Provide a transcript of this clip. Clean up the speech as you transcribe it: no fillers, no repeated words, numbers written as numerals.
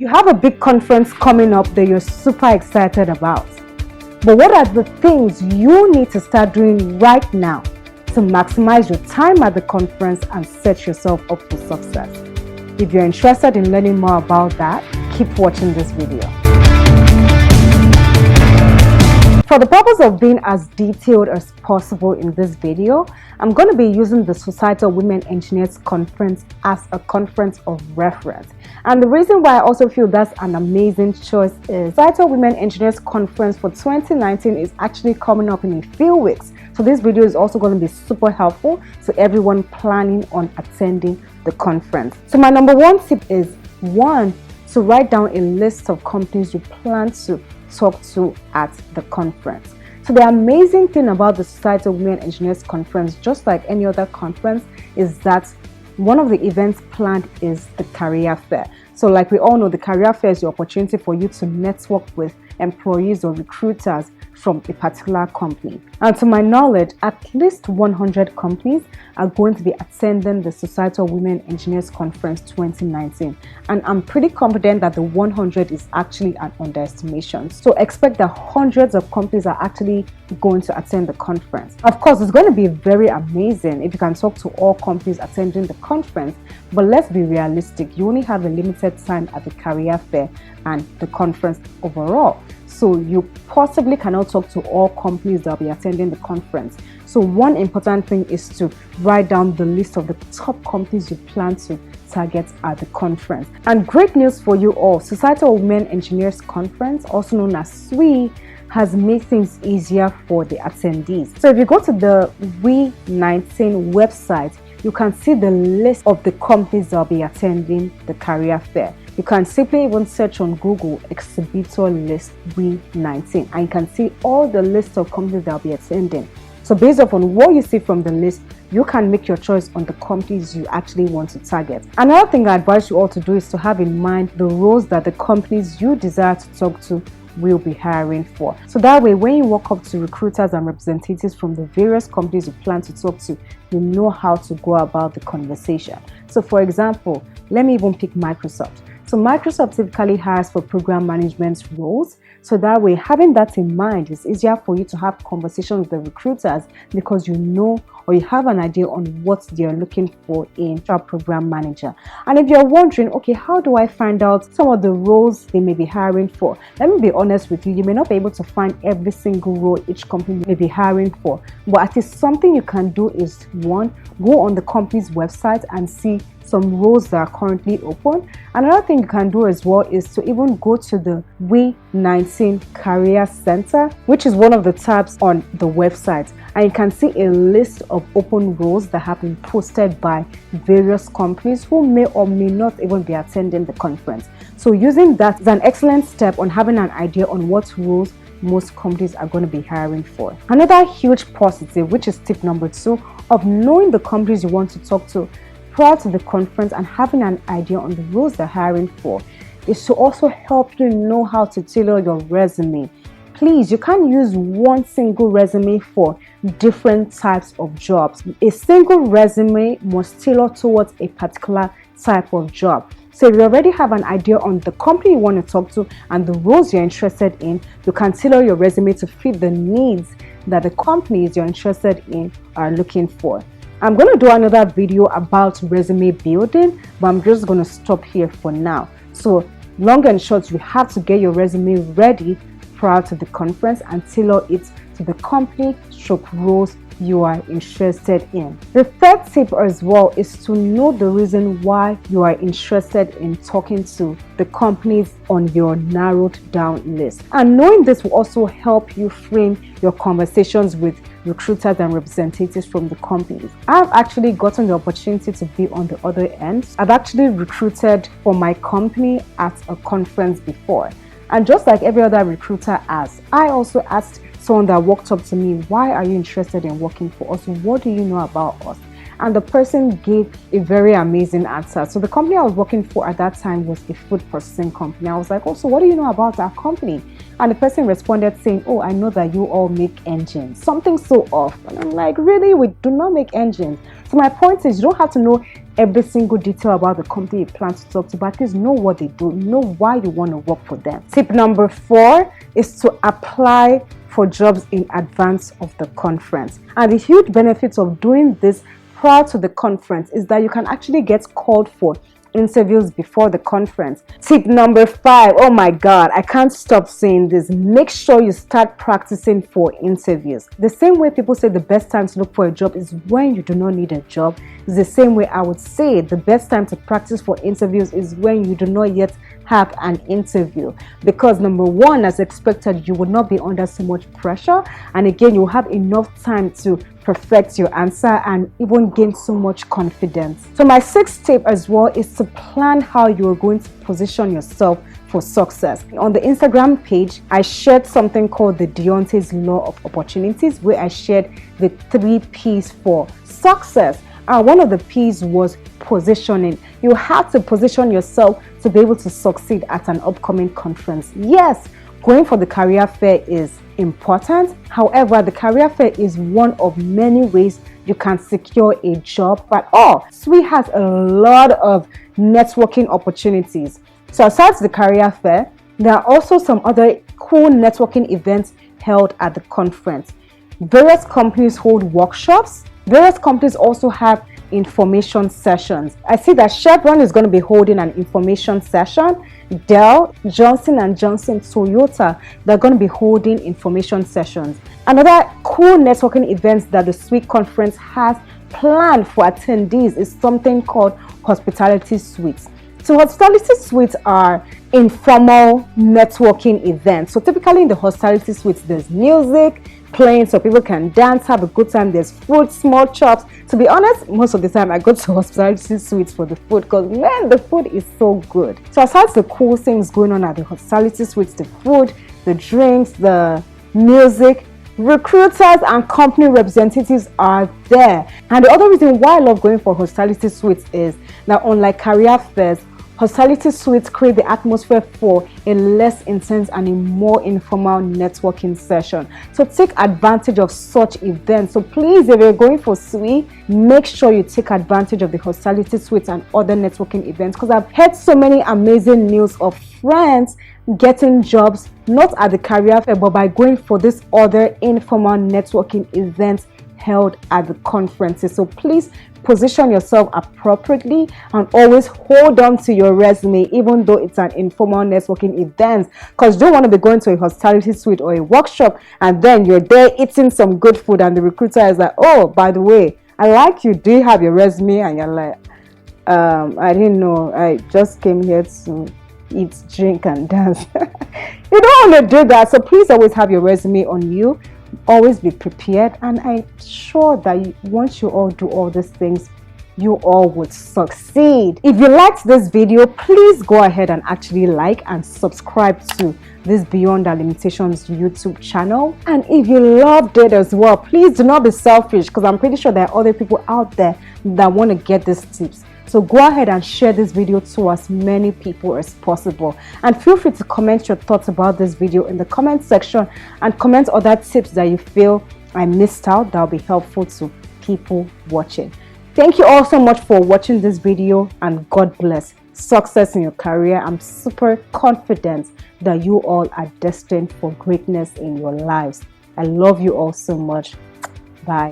You have a big conference coming up that you're super excited about. But what are the things you need to start doing right now to maximize your time at the conference and set yourself up for success? If you're interested in learning more about that, keep watching this video. For the purpose of being as detailed as possible in this video, I'm going to be using the Society of Women Engineers Conference as a conference of reference. And the reason why I also feel that's an amazing choice is Society of Women Engineers Conference for 2019 is actually coming up in a few weeks. So this video is also going to be super helpful to everyone planning on attending the conference. So my number one tip is, one, to write down a list of companies you plan to talk to at the conference. So the amazing thing about the Society of Women Engineers Conference, just like any other conference, is that one of the events planned is the career fair. So like we all know, the career fair is the opportunity for you to network with employees or recruiters from a particular company. And to my knowledge, at least 100 companies are going to be attending the Society of Women Engineers Conference 2019. And I'm pretty confident that the 100 is actually an underestimation. So expect that hundreds of companies are actually going to attend the conference. Of course, it's going to be very amazing if you can talk to all companies attending the conference, but let's be realistic. You only have a limited time at the career fair and the conference overall. So you possibly cannot talk to all companies that will be attending the conference. So one important thing is to write down the list of the top companies you plan to target at the conference. And great news for you all, Society of Women Engineers Conference, also known as SHPE, has made things easier for the attendees. So if you go to the WE19 website, you can see the list of the companies that will be attending the career fair. You can simply even search on Google exhibitor list WE19 and you can see all the list of companies that will be attending. So based on what you see from the list, you can make your choice on the companies you actually want to target. Another thing I advise you all to do is to have in mind the roles that the companies you desire to talk to will be hiring for. So that way, when you walk up to recruiters and representatives from the various companies you plan to talk to, you know how to go about the conversation. So for example, let me even pick Microsoft. So Microsoft typically hires for program management roles. So that way, having that in mind, it's easier for you to have conversations with the recruiters because you know or you have an idea on what they're looking for in a program manager. And if you're wondering, okay, how do I find out some of the roles they may be hiring for? Let me be honest with you, you may not be able to find every single role each company may be hiring for. But at least something you can do is, one, go on the company's website and see some roles that are currently open. Another thing you can do as well is to even go to the WE19 Career Center, which is one of the tabs on the website, and you can see a list of open roles that have been posted by various companies who may or may not even be attending the conference. So using that is an excellent step on having an idea on what roles most companies are going to be hiring for. Another huge positive, which is tip number 2, of knowing the companies you want to talk to prior to the conference and having an idea on the roles they're hiring for, is to also help you know how to tailor your resume. Please, you can't use one single resume for different types of jobs. A single resume must tailor towards a particular type of job. So if you already have an idea on the company you want to talk to and the roles you're interested in, you can tailor your resume to fit the needs that the companies you're interested in are looking for. I'm going to do another video about resume building, but I'm just going to stop here for now. So long and short, you have to get your resume ready prior to the conference and tailor it to the company roles you are interested in. The third tip as well is to know the reason why you are interested in talking to the companies on your narrowed down list. And knowing this will also help you frame your conversations with recruiters and representatives from the companies. I've actually gotten the opportunity to be on the other end. I've actually recruited for my company at a conference before. And just like every other recruiter asks, I also asked someone that walked up to me, why are you interested in working for us? What do you know about us? And the person gave a very amazing answer. So the company I was working for at that time was a food processing company. I was like, oh, so what do you know about our company? And the person responded saying, oh, I know that you all make engines. Something so off. And I'm like, really? We do not make engines. So my point is, you don't have to know every single detail about the company you plan to talk to, but at least know what they do, know why you want to work for them. Tip number 4 is to apply for jobs in advance of the conference. And the huge benefits of doing this prior to the conference is that you can actually get called for interviews before the conference. Tip number 5, oh my god, I can't stop saying this: make sure you start practicing for interviews. The same way people say the best time to look for a job is when you do not need a job, is the same way I would say the best time to practice for interviews is when you do not yet have an interview, because number 1, as expected, you will not be under so much pressure, and again, you'll have enough time to perfect your answer and even gain so much confidence. So my 6th tip as well is to plan how you are going to position yourself for success. On the Instagram page, I shared something called the Deontay's Law of Opportunities, where I shared the 3 P's for success. And one of the P's was positioning. You have to position yourself to be able to succeed at an upcoming conference. Yes, going for the career fair is important. However, the career fair is one of many ways you can secure a job. But SHPE has a lot of networking opportunities. So aside the career fair, there are also some other cool networking events held at the conference. Various companies hold workshops. Various companies also have information sessions. I see that Chevron is going to be holding an information session. Dell, Johnson & Johnson, Toyota, they're going to be holding information sessions. Another cool networking events that the SHPE conference has planned for attendees is something called hospitality suites. So hospitality suites are informal networking events. So typically in the hospitality suites, there's music playing so people can dance, have a good time. There's food, small chops. To be honest, most of the time I go to hospitality suites for the food, because man, the food is so good. So aside the cool things going on at the hospitality suites, the food, the drinks, the music, recruiters and company representatives are there. And the other reason why I love going for hospitality suites is that unlike career fairs, hospitality suites create the atmosphere for a less intense and a more informal networking session. So take advantage of such events. So please, if you're going for SHPE, make sure you take advantage of the hospitality suites and other networking events, because I've heard so many amazing news of friends getting jobs not at the career fair but by going for this other informal networking events held at the conferences. So please position yourself appropriately and always hold on to your resume, even though it's an informal networking event, because you don't want to be going to a hospitality suite or a workshop and then you're there eating some good food and the recruiter is like, oh, by the way, I like you, do you have your resume? And you're like, I didn't know, I just came here to eat, drink and dance. You don't want to do that. So please always have your resume on you. Always be prepared, and I'm sure that once you all do all these things, you all would succeed. If you liked this video, please go ahead and actually like and subscribe to this Beyond Our Limitations YouTube channel. And if you loved it as well, please do not be selfish, because I'm pretty sure there are other people out there that want to get these tips. So go ahead and share this video to as many people as possible. And feel free to comment your thoughts about this video in the comment section and comment other tips that you feel I missed out that will be helpful to people watching. Thank you all so much for watching this video, and God bless. Success in your career. I'm super confident that you all are destined for greatness in your lives. I love you all so much. Bye.